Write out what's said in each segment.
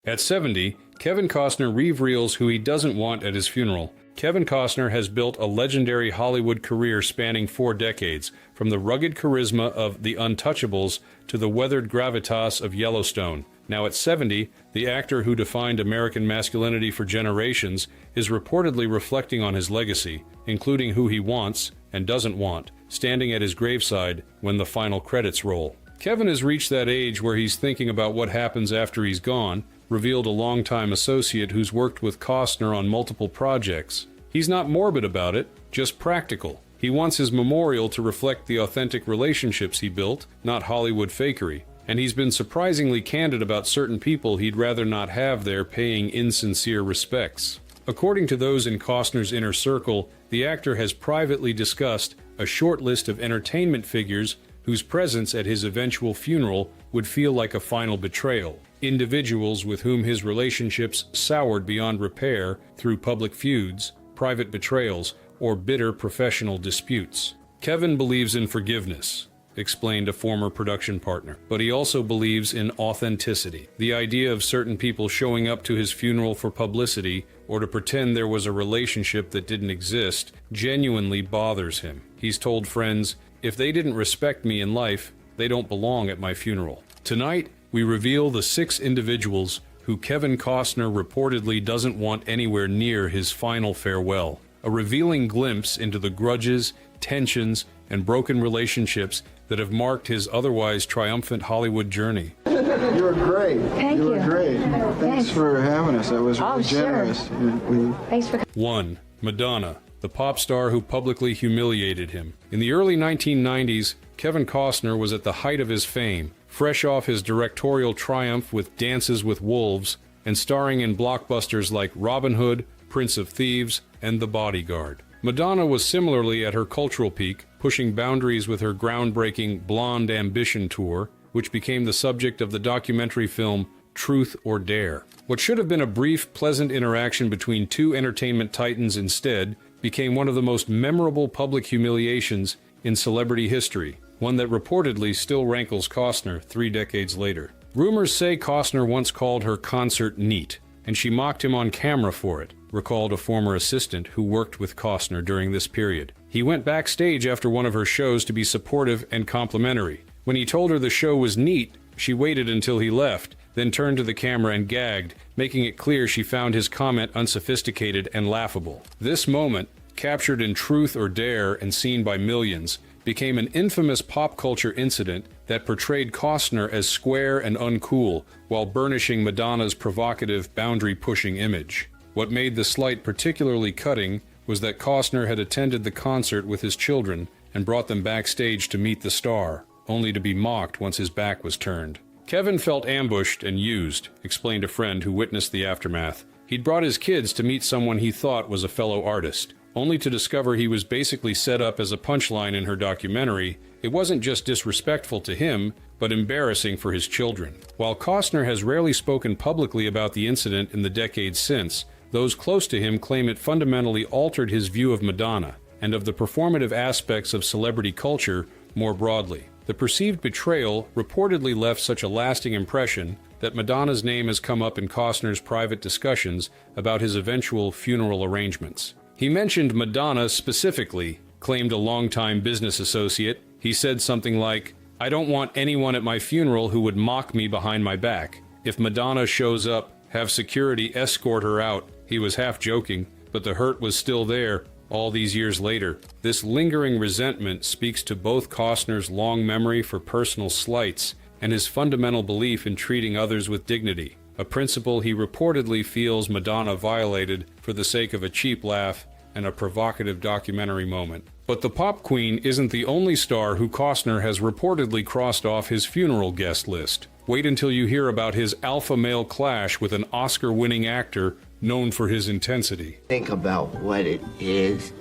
At 70, Kevin Costner reveals who he doesn't want at his funeral. Kevin Costner has built a legendary Hollywood career spanning 4 decades, from the rugged charisma of The Untouchables to the weathered gravitas of Yellowstone. Now at 70, the actor who defined American masculinity for generations is reportedly reflecting on his legacy, including who he wants and doesn't want, standing at his graveside when the final credits roll. Kevin has reached that age where he's thinking about what happens after he's gone, revealed a longtime associate who's worked with Costner on multiple projects. He's not morbid about it, just practical. He wants his memorial to reflect the authentic relationships he built, not Hollywood fakery. And he's been surprisingly candid about certain people he'd rather not have there paying insincere respects. According to those in Costner's inner circle, the actor has privately discussed a short list of entertainment figures whose presence at his eventual funeral would feel like a final betrayal. Individuals with whom his relationships soured beyond repair through public feuds, private betrayals, or bitter professional disputes. Kevin believes in forgiveness, explained a former production partner, but he also believes in authenticity. The idea of certain people showing up to his funeral for publicity or to pretend there was a relationship that didn't exist genuinely bothers him. He's told friends, "If they didn't respect me in life, they don't belong at my funeral." Tonight, we reveal the 6 individuals who Kevin Costner reportedly doesn't want anywhere near his final farewell. A revealing glimpse into the grudges, tensions, and broken relationships that have marked his otherwise triumphant Hollywood journey. You were great. Thank you. You were great. Thanks for having us. That was really generous. Sure. Thanks for 1. Madonna, the pop star who publicly humiliated him. In the early 1990s, Kevin Costner was at the height of his fame, fresh off his directorial triumph with Dances with Wolves and starring in blockbusters like Robin Hood, Prince of Thieves, and The Bodyguard. Madonna was similarly at her cultural peak, pushing boundaries with her groundbreaking Blonde Ambition tour, which became the subject of the documentary film Truth or Dare. What should have been a brief, pleasant interaction between 2 entertainment titans instead became one of the most memorable public humiliations in celebrity history, one that reportedly still rankles Costner 3 decades later. Rumors say Costner once called her concert neat, and she mocked him on camera for it, recalled a former assistant who worked with Costner during this period. He went backstage after one of her shows to be supportive and complimentary. When he told her the show was neat, she waited until he left, then turned to the camera and gagged, making it clear she found his comment unsophisticated and laughable. This moment, captured in Truth or Dare and seen by millions, became an infamous pop culture incident that portrayed Costner as square and uncool while burnishing Madonna's provocative, boundary-pushing image. What made the slight particularly cutting was that Costner had attended the concert with his children and brought them backstage to meet the star, only to be mocked once his back was turned. Kevin felt ambushed and used, explained a friend who witnessed the aftermath. He'd brought his kids to meet someone he thought was a fellow artist, only to discover he was basically set up as a punchline in her documentary. It wasn't just disrespectful to him, but embarrassing for his children. While Costner has rarely spoken publicly about the incident in the decades since, those close to him claim it fundamentally altered his view of Madonna and of the performative aspects of celebrity culture more broadly. The perceived betrayal reportedly left such a lasting impression that Madonna's name has come up in Costner's private discussions about his eventual funeral arrangements. He mentioned Madonna specifically, claimed a longtime business associate. He said something like, "I don't want anyone at my funeral who would mock me behind my back. If Madonna shows up, have security escort her out." He was half joking, but the hurt was still there all these years later. This lingering resentment speaks to both Costner's long memory for personal slights and his fundamental belief in treating others with dignity, a principle he reportedly feels Madonna violated for the sake of a cheap laugh and a provocative documentary moment. But the pop queen isn't the only star who Costner has reportedly crossed off his funeral guest list. Wait until you hear about his alpha male clash with an Oscar-winning actor known for his intensity. Think about what it is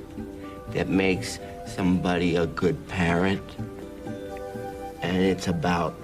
that makes somebody a good parent, and it's about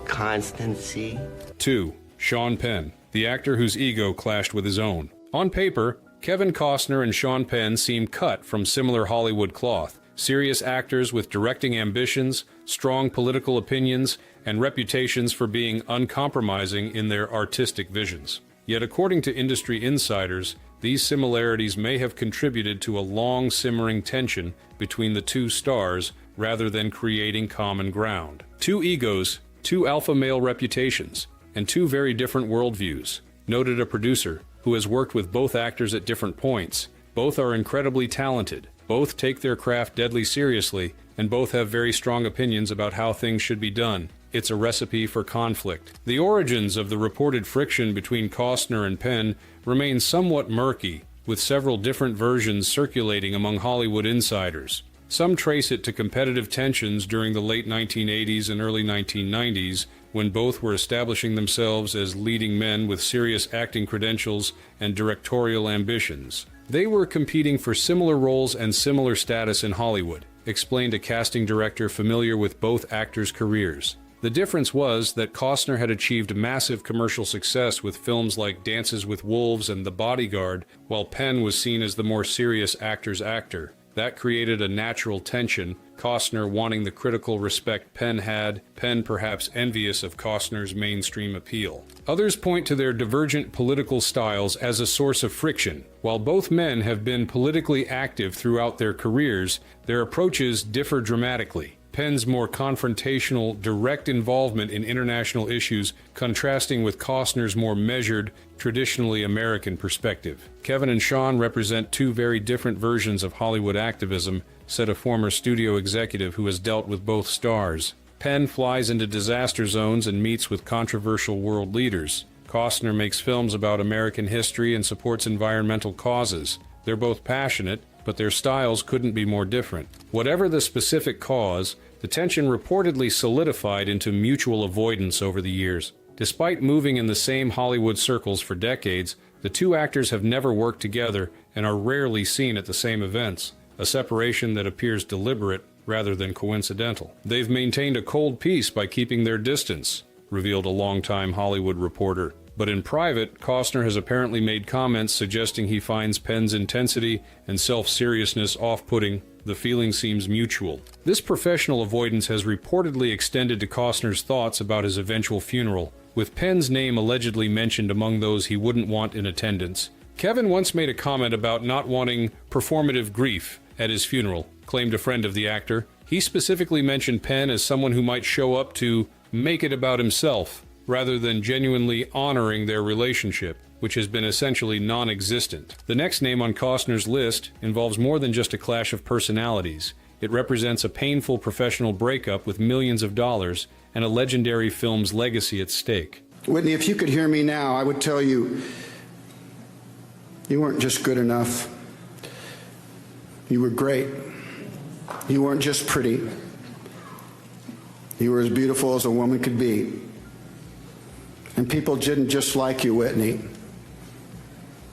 constancy. 2. Sean Penn, the actor whose ego clashed with his own. On paper, Kevin Costner and Sean Penn seem cut from similar Hollywood cloth. Serious actors with directing ambitions, strong political opinions, and reputations for being uncompromising in their artistic visions. Yet according to industry insiders, these similarities may have contributed to a long simmering tension between the two stars rather than creating common ground. Two egos, two alpha male reputations, and two very different worldviews, noted a producer who has worked with both actors at different points. Both are incredibly talented, both take their craft deadly seriously, and both have very strong opinions about how things should be done. It's a recipe for conflict. The origins of the reported friction between Costner and Penn remain somewhat murky, with several different versions circulating among Hollywood insiders. Some trace it to competitive tensions during the late 1980s and early 1990s, when both were establishing themselves as leading men with serious acting credentials and directorial ambitions. They were competing for similar roles and similar status in Hollywood, explained a casting director familiar with both actors' careers. The difference was that Costner had achieved massive commercial success with films like Dances with Wolves and The Bodyguard, while Penn was seen as the more serious actor's actor. That created a natural tension, Costner wanting the critical respect Penn had, Penn perhaps envious of Costner's mainstream appeal. Others point to their divergent political styles as a source of friction. While both men have been politically active throughout their careers, their approaches differ dramatically. Penn's more confrontational, direct involvement in international issues contrasting with Costner's more measured, traditionally American perspective. Kevin and Sean represent two very different versions of Hollywood activism, said a former studio executive who has dealt with both stars. Penn flies into disaster zones and meets with controversial world leaders. Costner makes films about American history and supports environmental causes. They're both passionate, but their styles couldn't be more different. Whatever the specific cause, the tension reportedly solidified into mutual avoidance over the years. Despite moving in the same Hollywood circles for decades, the two actors have never worked together and are rarely seen at the same events, a separation that appears deliberate rather than coincidental. They've maintained a cold peace by keeping their distance, revealed a longtime Hollywood reporter. But in private, Costner has apparently made comments suggesting he finds Penn's intensity and self-seriousness off-putting. The feeling seems mutual. This professional avoidance has reportedly extended to Costner's thoughts about his eventual funeral, with Penn's name allegedly mentioned among those he wouldn't want in attendance. Kevin once made a comment about not wanting performative grief at his funeral, claimed a friend of the actor. He specifically mentioned Penn as someone who might show up to make it about himself, rather than genuinely honoring their relationship, which has been essentially non-existent. The next name on Costner's list involves more than just a clash of personalities. It represents a painful professional breakup with millions of dollars and a legendary film's legacy at stake. Whitney, if you could hear me now, I would tell you, you weren't just good enough. You were great. You weren't just pretty. You were as beautiful as a woman could be. And people didn't just like you, Whitney.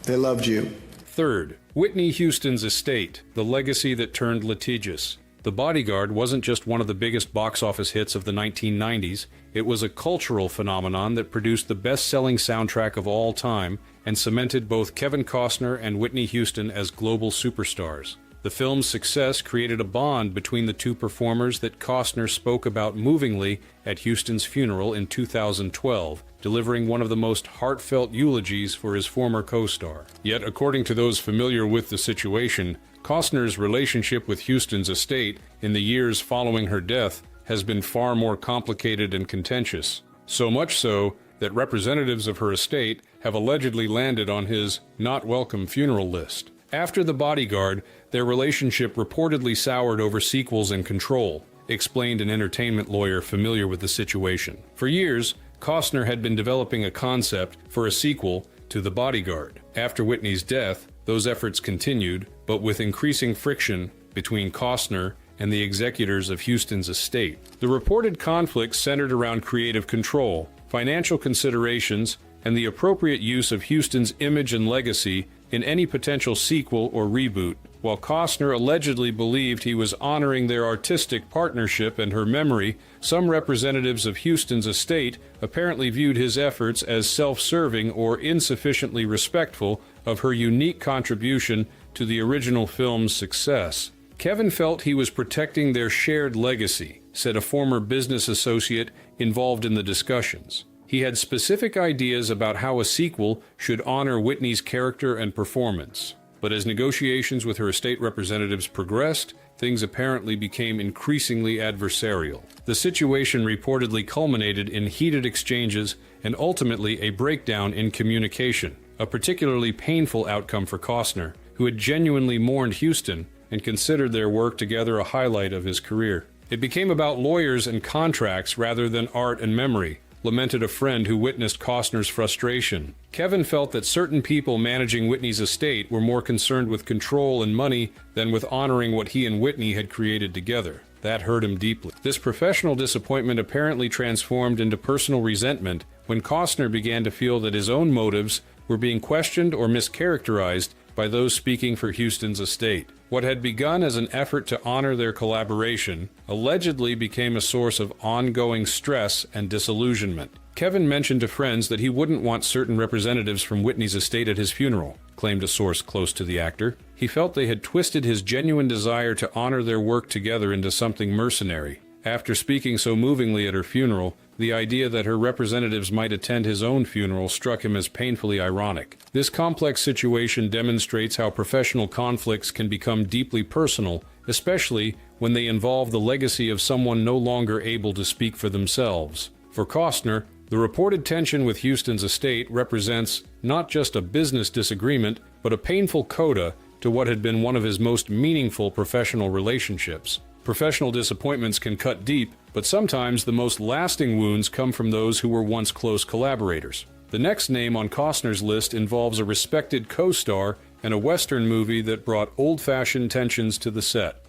They loved you. Third, Whitney Houston's estate, the legacy that turned litigious. The Bodyguard wasn't just one of the biggest box office hits of the 1990s, it was a cultural phenomenon that produced the best-selling soundtrack of all time and cemented both Kevin Costner and Whitney Houston as global superstars. The film's success created a bond between the two performers that Costner spoke about movingly at Houston's funeral in 2012, delivering one of the most heartfelt eulogies for his former co-star. Yet, according to those familiar with the situation, Costner's relationship with Houston's estate in the years following her death has been far more complicated and contentious. So much so that representatives of her estate have allegedly landed on his not welcome funeral list. After The Bodyguard, their relationship reportedly soured over sequels and control, explained an entertainment lawyer familiar with the situation. For years, Costner had been developing a concept for a sequel to The Bodyguard. After Whitney's death, those efforts continued, but with increasing friction between Costner and the executors of Houston's estate. The reported conflict centered around creative control, financial considerations, and the appropriate use of Houston's image and legacy in any potential sequel or reboot. While Costner allegedly believed he was honoring their artistic partnership and her memory, some representatives of Houston's estate apparently viewed his efforts as self-serving or insufficiently respectful of her unique contribution to the original film's success. Kevin felt he was protecting their shared legacy, said a former business associate involved in the discussions. He had specific ideas about how a sequel should honor Whitney's character and performance. But as negotiations with her estate representatives progressed, things apparently became increasingly adversarial. The situation reportedly culminated in heated exchanges and ultimately a breakdown in communication, a particularly painful outcome for Costner, who had genuinely mourned Houston and considered their work together a highlight of his career. It became about lawyers and contracts rather than art and memory, lamented a friend who witnessed Costner's frustration. Kevin felt that certain people managing Whitney's estate were more concerned with control and money than with honoring what he and Whitney had created together. That hurt him deeply. This professional disappointment apparently transformed into personal resentment when Costner began to feel that his own motives were being questioned or mischaracterized by those speaking for Houston's estate. What had begun as an effort to honor their collaboration allegedly became a source of ongoing stress and disillusionment. Kevin mentioned to friends that he wouldn't want certain representatives from Whitney's estate at his funeral, claimed a source close to the actor. He felt they had twisted his genuine desire to honor their work together into something mercenary. After speaking so movingly at her funeral, the idea that her representatives might attend his own funeral struck him as painfully ironic. This complex situation demonstrates how professional conflicts can become deeply personal, especially when they involve the legacy of someone no longer able to speak for themselves. For Costner, the reported tension with Houston's estate represents not just a business disagreement, but a painful coda to what had been one of his most meaningful professional relationships. Professional disappointments can cut deep, but sometimes the most lasting wounds come from those who were once close collaborators. The next name on Costner's list involves a respected co-star in a Western movie that brought old-fashioned tensions to the set.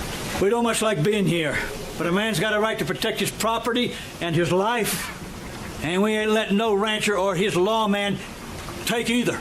We don't much like being here, but a man's got a right to protect his property and his life, and we ain't letting no rancher or his lawman take either.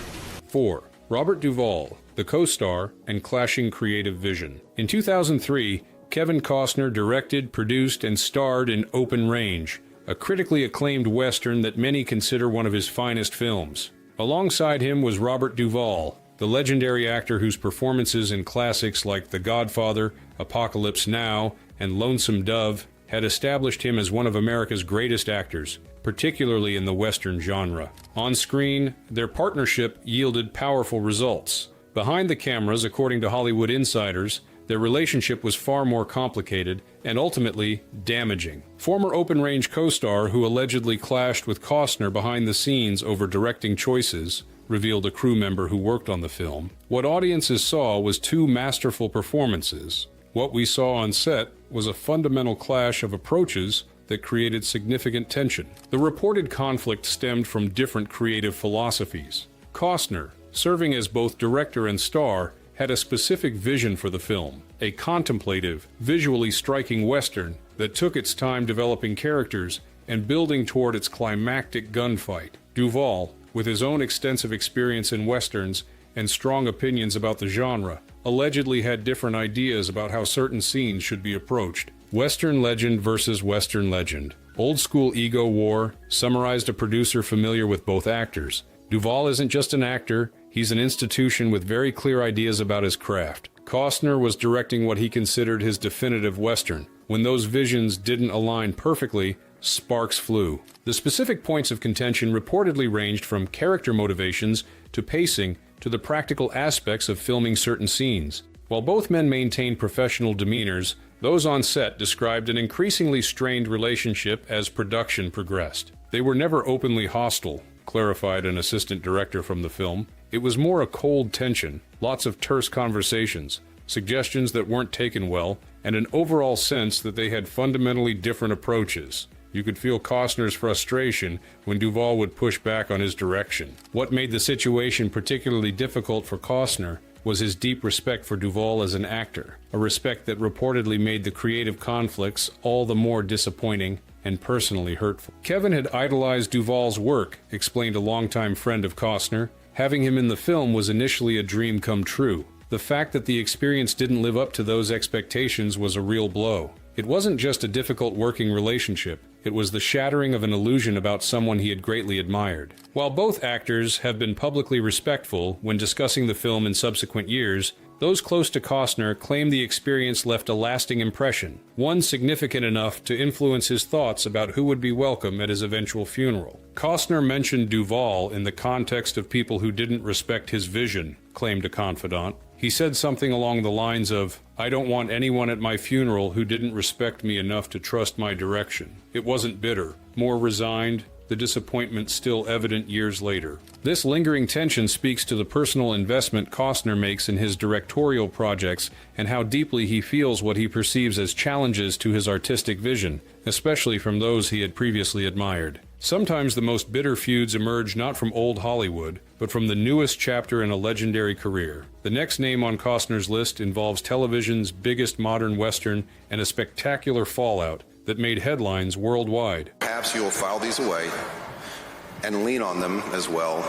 4. Robert Duvall, the co-star, and clashing creative vision. In 2003, Kevin Costner directed, produced, and starred in Open Range, a critically acclaimed Western that many consider one of his finest films. Alongside him was Robert Duvall, the legendary actor whose performances in classics like The Godfather, Apocalypse Now, and Lonesome Dove had established him as one of America's greatest actors, particularly in the Western genre. On screen, their partnership yielded powerful results. Behind the cameras, according to Hollywood insiders, their relationship was far more complicated and ultimately damaging. Former Open Range co-star who allegedly clashed with Costner behind the scenes over directing choices, revealed a crew member who worked on the film. What audiences saw was two masterful performances. What we saw on set was a fundamental clash of approaches that created significant tension. The reported conflict stemmed from different creative philosophies. Costner, serving as both director and star, had a specific vision for the film, a contemplative, visually striking Western that took its time developing characters and building toward its climactic gunfight. Duvall, with his own extensive experience in Westerns and strong opinions about the genre, allegedly had different ideas about how certain scenes should be approached. Western legend versus Western legend. Old school ego war, summarized a producer familiar with both actors. Duvall isn't just an actor, he's an institution with very clear ideas about his craft. Costner was directing what he considered his definitive Western. When those visions didn't align perfectly, sparks flew. The specific points of contention reportedly ranged from character motivations to pacing to the practical aspects of filming certain scenes. While both men maintained professional demeanors, those on set described an increasingly strained relationship as production progressed. They were never openly hostile, clarified an assistant director from the film. It was more a cold tension, lots of terse conversations, suggestions that weren't taken well, and an overall sense that they had fundamentally different approaches. You could feel Costner's frustration when Duvall would push back on his direction. What made the situation particularly difficult for Costner was his deep respect for Duvall as an actor, a respect that reportedly made the creative conflicts all the more disappointing and personally hurtful. Kevin had idolized Duvall's work, explained a longtime friend of Costner. Having him in the film was initially a dream come true. The fact that the experience didn't live up to those expectations was a real blow. It wasn't just a difficult working relationship, it was the shattering of an illusion about someone he had greatly admired. While both actors have been publicly respectful when discussing the film in subsequent years, Those close to Costner claim the experience left a lasting impression, one significant enough to influence his thoughts about who would be welcome at his eventual funeral. Costner mentioned Duvall in the context of people who didn't respect his vision, claimed a confidant. He said something along the lines of, "I don't want anyone at my funeral who didn't respect me enough to trust my direction." It wasn't bitter, more resigned, the disappointment still evident years later. This lingering tension speaks to the personal investment Costner makes in his directorial projects and how deeply he feels what he perceives as challenges to his artistic vision, especially from those he had previously admired. Sometimes the most bitter feuds emerge not from old Hollywood, but from the newest chapter in a legendary career. The next name on Costner's list involves television's biggest modern Western and a spectacular fallout that made headlines worldwide. Perhaps you will file these away and lean on them as well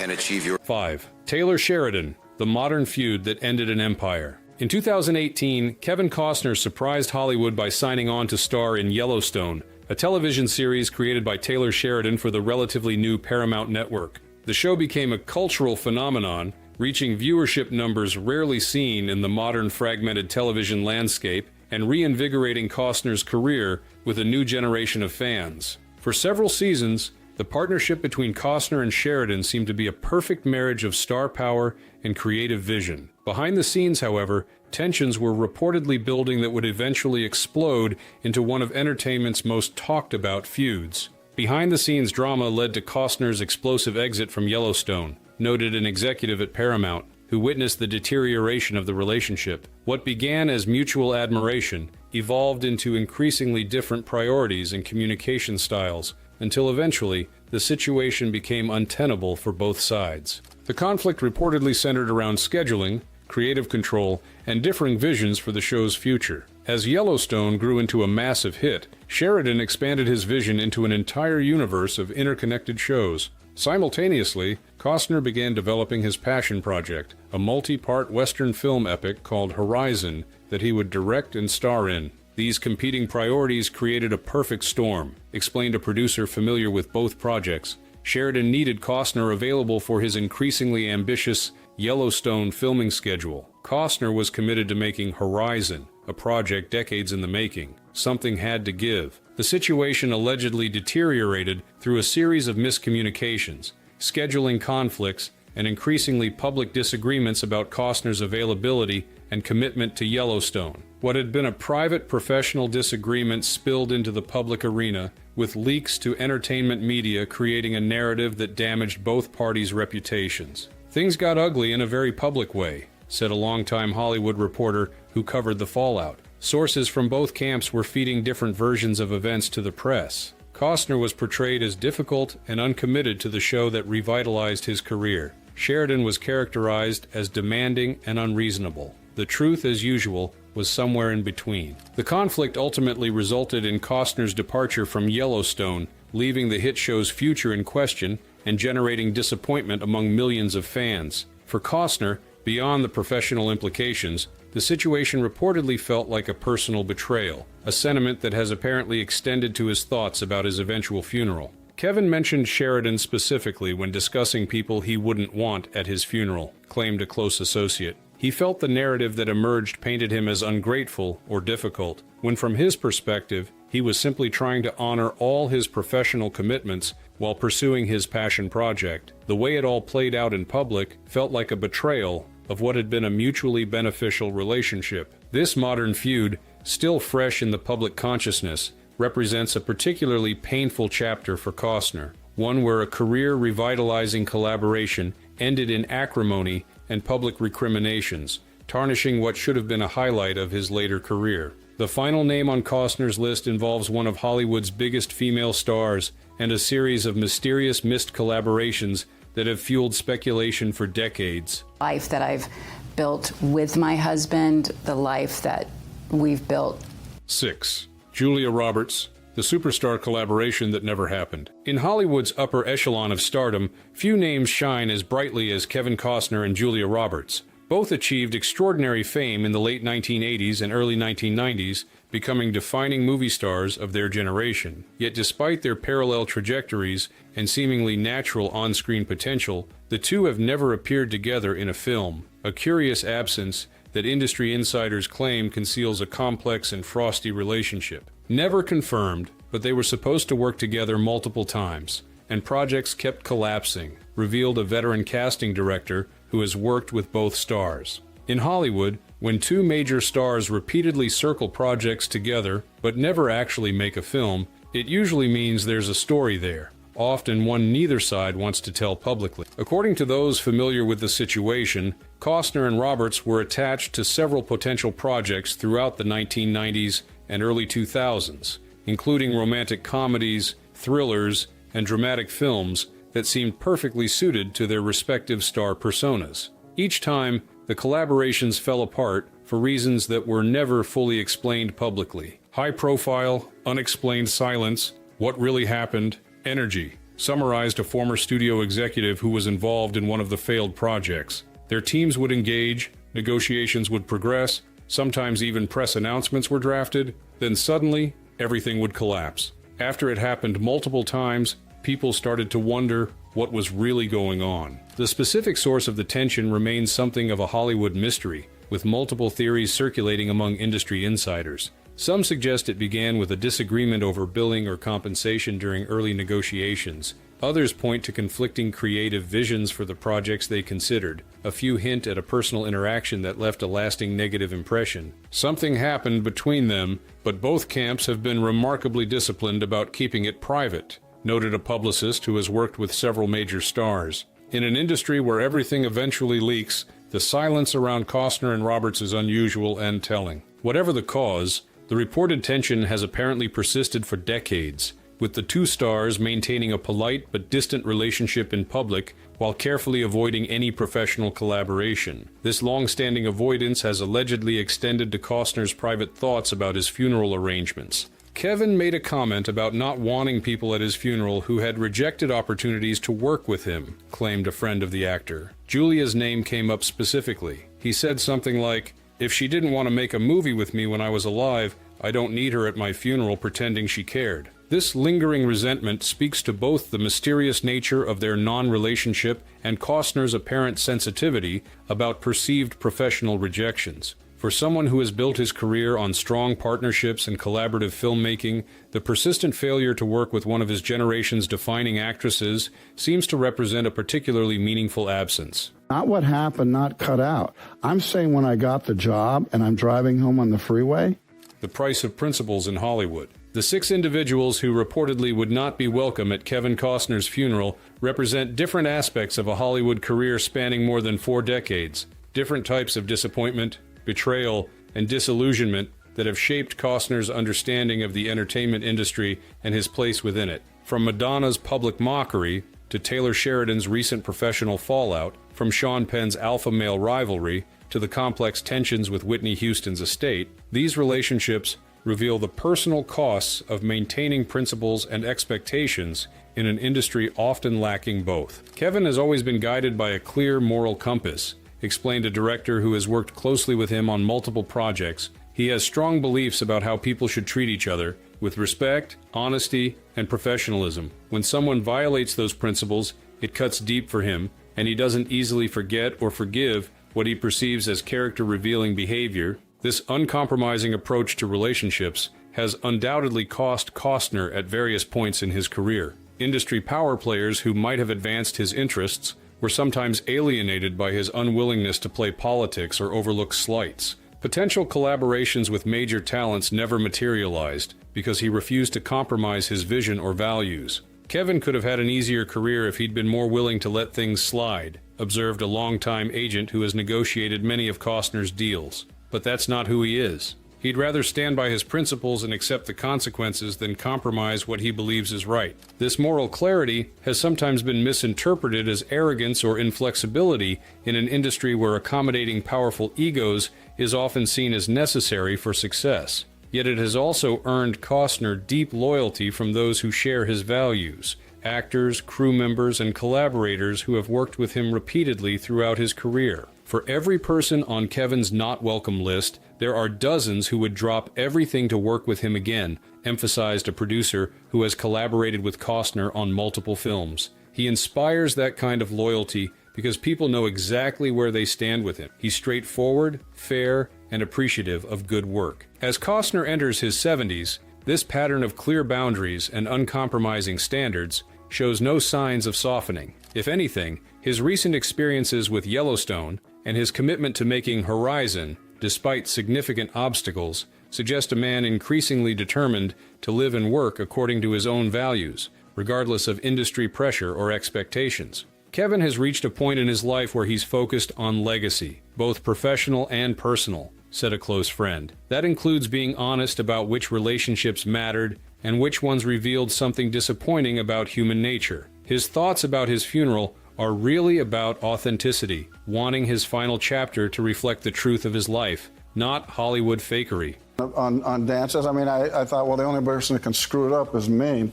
and achieve your... 5. Taylor Sheridan, the modern feud that ended an empire. In 2018, Kevin Costner surprised Hollywood by signing on to star in Yellowstone, a television series created by Taylor Sheridan for the relatively new Paramount network. The show became a cultural phenomenon, reaching viewership numbers rarely seen in the modern fragmented television landscape and reinvigorating Costner's career with a new generation of fans. For several seasons, the partnership between Costner and Sheridan seemed to be a perfect marriage of star power and creative vision. Behind the scenes, however, tensions were reportedly building that would eventually explode into one of entertainment's most talked-about feuds. Behind-the-scenes drama led to Costner's explosive exit from Yellowstone, noted an executive at Paramount, who witnessed the deterioration of the relationship. What began as mutual admiration evolved into increasingly different priorities and communication styles, until eventually the situation became untenable for both sides. The conflict reportedly centered around scheduling, creative control, and differing visions for the show's future. As Yellowstone grew into a massive hit, Sheridan expanded his vision into an entire universe of interconnected shows. Simultaneously, Costner began developing his passion project, a multi-part Western film epic called Horizon that he would direct and star in. These competing priorities created a perfect storm, explained a producer familiar with both projects. Sheridan needed Costner available for his increasingly ambitious Yellowstone filming schedule. Costner was committed to making Horizon, a project decades in the making. Something had to give. The situation allegedly deteriorated through a series of miscommunications, scheduling conflicts, and increasingly public disagreements about Costner's availability and commitment to Yellowstone. What had been a private professional disagreement spilled into the public arena, with leaks to entertainment media creating a narrative that damaged both parties' reputations. Things got ugly in a very public way, said a longtime Hollywood reporter who covered the fallout. Sources from both camps were feeding different versions of events to the press. Costner was portrayed as difficult and uncommitted to the show that revitalized his career. Sheridan was characterized as demanding and unreasonable. The truth, as usual, was somewhere in between. The conflict ultimately resulted in Costner's departure from Yellowstone, leaving the hit show's future in question and generating disappointment among millions of fans. For Costner, beyond the professional implications, the situation reportedly felt like a personal betrayal, a sentiment that has apparently extended to his thoughts about his eventual funeral. Kevin mentioned Sheridan specifically when discussing people he wouldn't want at his funeral, claimed a close associate. He felt the narrative that emerged painted him as ungrateful or difficult, when from his perspective, he was simply trying to honor all his professional commitments while pursuing his passion project. The way it all played out in public felt like a betrayal of what had been a mutually beneficial relationship. This modern feud, still fresh in the public consciousness, represents a particularly painful chapter for Costner, one where a career-revitalizing collaboration ended in acrimony and public recriminations, tarnishing what should have been a highlight of his later career. The final name on Costner's list involves one of Hollywood's biggest female stars and a series of mysterious missed collaborations that have fueled speculation for decades. Life that I've built with my husband, the life that we've built. 6. Julia Roberts, the superstar collaboration that never happened. In Hollywood's upper echelon of stardom, few names shine as brightly as Kevin Costner and Julia Roberts. Both achieved extraordinary fame in the late 1980s and early 1990s, becoming defining movie stars of their generation. Yet despite their parallel trajectories and seemingly natural on-screen potential, the two have never appeared together in a film, a curious absence that industry insiders claim conceals a complex and frosty relationship. Never confirmed, but they were supposed to work together multiple times, and projects kept collapsing, revealed a veteran casting director who has worked with both stars. In Hollywood, when two major stars repeatedly circle projects together but never actually make a film, it usually means there's a story there, often one neither side wants to tell publicly. According to those familiar with the situation, Costner and Roberts were attached to several potential projects throughout the 1990s and early 2000s, including romantic comedies, thrillers, and dramatic films that seemed perfectly suited to their respective star personas. Each time, the collaborations fell apart for reasons that were never fully explained publicly. High profile, unexplained silence, what really happened, energy, summarized a former studio executive who was involved in one of the failed projects. Their teams would engage, negotiations would progress, sometimes even press announcements were drafted, then suddenly, everything would collapse. After it happened multiple times, people started to wonder what was really going on. The specific source of the tension remains something of a Hollywood mystery, with multiple theories circulating among industry insiders. Some suggest it began with a disagreement over billing or compensation during early negotiations. Others point to conflicting creative visions for the projects they considered. A few hint at a personal interaction that left a lasting negative impression. Something happened between them, but both camps have been remarkably disciplined about keeping it private, noted a publicist who has worked with several major stars. In an industry where everything eventually leaks, the silence around Costner and Roberts is unusual and telling. Whatever the cause, the reported tension has apparently persisted for decades, with the two stars maintaining a polite but distant relationship in public while carefully avoiding any professional collaboration. This long-standing avoidance has allegedly extended to Costner's private thoughts about his funeral arrangements. Kevin made a comment about not wanting people at his funeral who had rejected opportunities to work with him, claimed a friend of the actor. Julia's name came up specifically. He said something like, "If she didn't want to make a movie with me when I was alive, I don't need her at my funeral pretending she cared." This lingering resentment speaks to both the mysterious nature of their non-relationship and Costner's apparent sensitivity about perceived professional rejections. For someone who has built his career on strong partnerships and collaborative filmmaking, the persistent failure to work with one of his generation's defining actresses seems to represent a particularly meaningful absence. Not what happened, not cut out. I'm saying when I got the job and I'm driving home on the freeway. The price of principles in Hollywood. The 6 individuals who reportedly would not be welcome at Kevin Costner's funeral represent different aspects of a Hollywood career spanning more than 4 decades. Different types of disappointment, betrayal, and disillusionment that have shaped Costner's understanding of the entertainment industry and his place within it. From Madonna's public mockery to Taylor Sheridan's recent professional fallout, from Sean Penn's alpha male rivalry to the complex tensions with Whitney Houston's estate, these relationships reveal the personal costs of maintaining principles and expectations in an industry often lacking both. Kevin has always been guided by a clear moral compass, explained a director who has worked closely with him on multiple projects. He has strong beliefs about how people should treat each other, with respect, honesty, and professionalism. When someone violates those principles, it cuts deep for him, and he doesn't easily forget or forgive what he perceives as character-revealing behavior. This uncompromising approach to relationships has undoubtedly cost Costner at various points in his career. Industry power players who might have advanced his interests were sometimes alienated by his unwillingness to play politics or overlook slights. Potential collaborations with major talents never materialized because he refused to compromise his vision or values. Kevin could have had an easier career if he'd been more willing to let things slide, observed a longtime agent who has negotiated many of Costner's deals. But that's not who he is. He'd rather stand by his principles and accept the consequences than compromise what he believes is right. This moral clarity has sometimes been misinterpreted as arrogance or inflexibility in an industry where accommodating powerful egos is often seen as necessary for success. Yet it has also earned Costner deep loyalty from those who share his values, actors, crew members, and collaborators who have worked with him repeatedly throughout his career. For every person on Kevin's not welcome list, there are dozens who would drop everything to work with him again, emphasized a producer who has collaborated with Costner on multiple films. He inspires that kind of loyalty because people know exactly where they stand with him. He's straightforward, fair, and appreciative of good work. As Costner enters his 70s, this pattern of clear boundaries and uncompromising standards shows no signs of softening. If anything, his recent experiences with Yellowstone and his commitment to making Horizon, despite significant obstacles, suggest a man increasingly determined to live and work according to his own values, regardless of industry pressure or expectations. Kevin has reached a point in his life where he's focused on legacy, both professional and personal, said a close friend. That includes being honest about which relationships mattered and which ones revealed something disappointing about human nature. His thoughts about his funeral are really about authenticity, wanting his final chapter to reflect the truth of his life, not Hollywood fakery. On dances, I mean, I thought, well, the only person that can screw it up is me.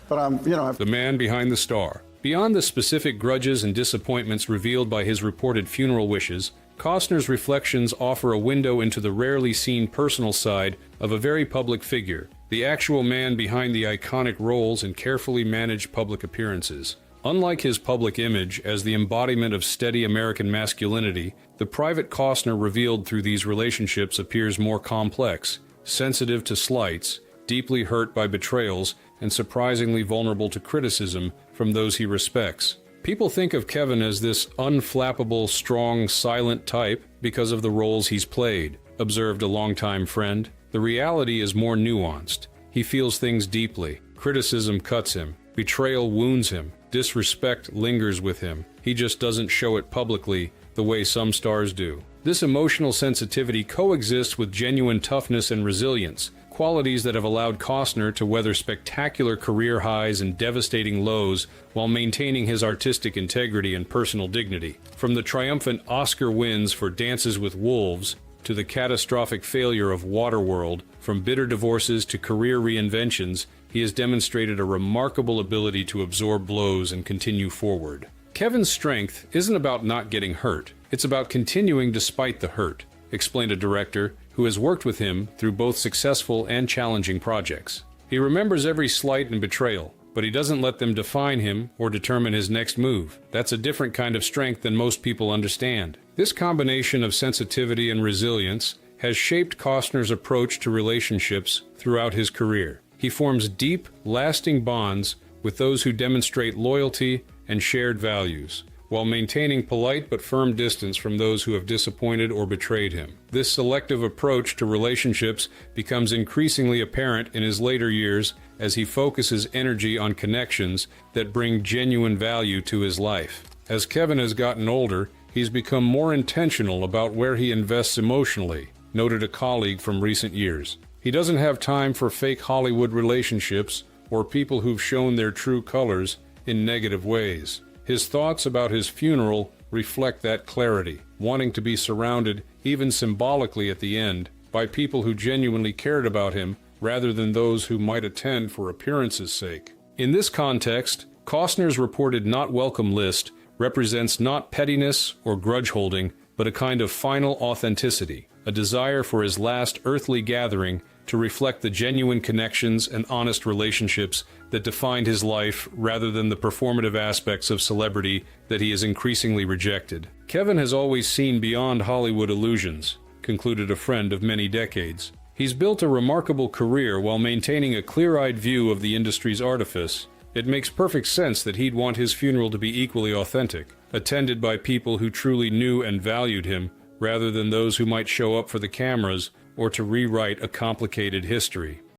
But The man behind the star. Beyond the specific grudges and disappointments revealed by his reported funeral wishes, Costner's reflections offer a window into the rarely seen personal side of a very public figure, the actual man behind the iconic roles and carefully managed public appearances. Unlike his public image as the embodiment of steady American masculinity, the private Costner revealed through these relationships appears more complex, sensitive to slights, deeply hurt by betrayals, and surprisingly vulnerable to criticism from those he respects. People think of Kevin as this unflappable, strong, silent type because of the roles he's played, observed a longtime friend. The reality is more nuanced. He feels things deeply. Criticism cuts him. Betrayal wounds him. Disrespect lingers with him. He just doesn't show it publicly the way some stars do. This emotional sensitivity coexists with genuine toughness and resilience, qualities that have allowed Costner to weather spectacular career highs and devastating lows while maintaining his artistic integrity and personal dignity. From the triumphant Oscar wins for Dances with Wolves to the catastrophic failure of Waterworld, from bitter divorces to career reinventions, he has demonstrated a remarkable ability to absorb blows and continue forward. Kevin's strength isn't about not getting hurt, it's about continuing despite the hurt, explained a director who has worked with him through both successful and challenging projects. He remembers every slight and betrayal, but he doesn't let them define him or determine his next move. That's a different kind of strength than most people understand. This combination of sensitivity and resilience has shaped Costner's approach to relationships throughout his career. He forms deep, lasting bonds with those who demonstrate loyalty and shared values, while maintaining polite but firm distance from those who have disappointed or betrayed him. This selective approach to relationships becomes increasingly apparent in his later years as he focuses energy on connections that bring genuine value to his life. As Kevin has gotten older, he's become more intentional about where he invests emotionally, noted a colleague from recent years. He doesn't have time for fake Hollywood relationships or people who've shown their true colors in negative ways. His thoughts about his funeral reflect that clarity, wanting to be surrounded, even symbolically at the end, by people who genuinely cared about him rather than those who might attend for appearances' sake. In this context, Costner's reported not welcome list represents not pettiness or grudge-holding, but a kind of final authenticity, a desire for his last earthly gathering to reflect the genuine connections and honest relationships that defined his life rather than the performative aspects of celebrity that he has increasingly rejected. Kevin has always seen beyond Hollywood illusions, concluded a friend of many decades. He's built a remarkable career while maintaining a clear-eyed view of the industry's artifice. It makes perfect sense that he'd want his funeral to be equally authentic, attended by people who truly knew and valued him, rather than those who might show up for the cameras or to rewrite a complicated history.